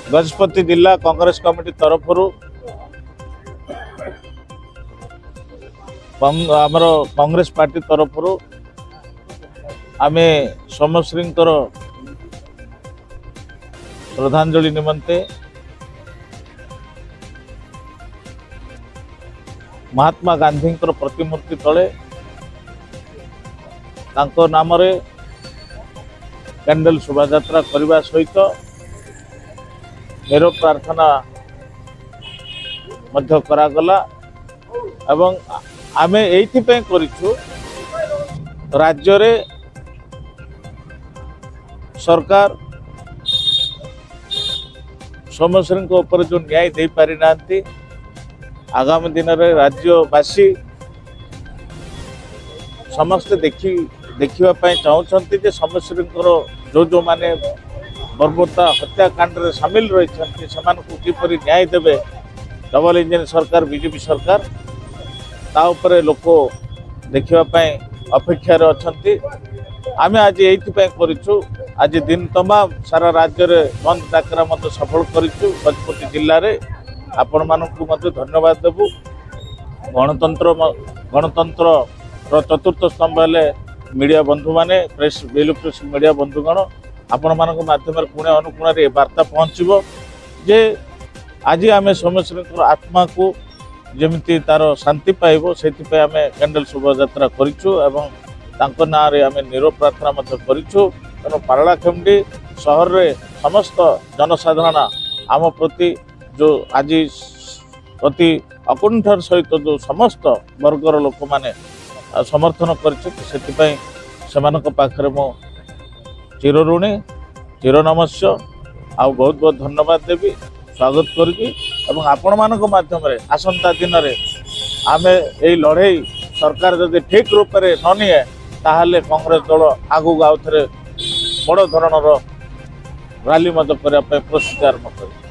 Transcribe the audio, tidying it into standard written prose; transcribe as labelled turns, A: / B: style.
A: गजपति जिला कांग्रेस कमिटी तरफ आमर कांग्रेस पार्टी तरफ आमे समश्री श्रद्धांजलि निमंते महात्मा गांधी प्रतिमूर्ति तले नाम कैंडल शोभा करने सहित मेरो प्रार्थना मध्य करागला एवं आमे एइथिपै करिछु राज्य रे सरकार समश्री ऊपर जो न्याय दे पारि नांती आगामी दिन में राज्यवासी समस्ते देखा चाहते जे समश्री जो माने बर्बरता हत्याकांड रे सामिल रही किपर न्याय देवे डबल इंजन सरकार बीजेपी सरकार ता उपरे लोक देखापी अपेक्षार अच्छा आम आज ये करूँ आज दिन तमाम सारा राज्य में बंद डाकरा मत सफल करूँ गजपति जिले में आपण मानू धन्यवाद देवु गणतंत्र चतुर्थ स्तंभ हेले मीडिया बंधु माने प्रेस इलेक्ट्रोनिक्स मीडिया बंधुगण आपण मान माध्यम कोणे अनुकोण वार्ता पहुँचब जे आज आम समश्री आत्मा को जमी तार शांति पाइब से आम कैंडल शोभा करूँ ना आम निरो प्रार्थना करूँ तेणु पारलाखेमुंडी सहर रे समस्त जनसाधारण आम प्रति जो आज अति अकुंठर सहित जो समस्त वर्गर लोक माने समर्थन कर मो चिर ऋणी चिर नमस्य आ बहुत बहुत धन्यवाद देवी स्वागत करी आपण मान माध्यम आसंता दिन में आम ये लड़ाई सरकार जदि ठीक रूप से न निए ताहले कांग्रेस दल आगू आउ थे बड़ धरणर रैली करने प्रस्तुति आरंभ कर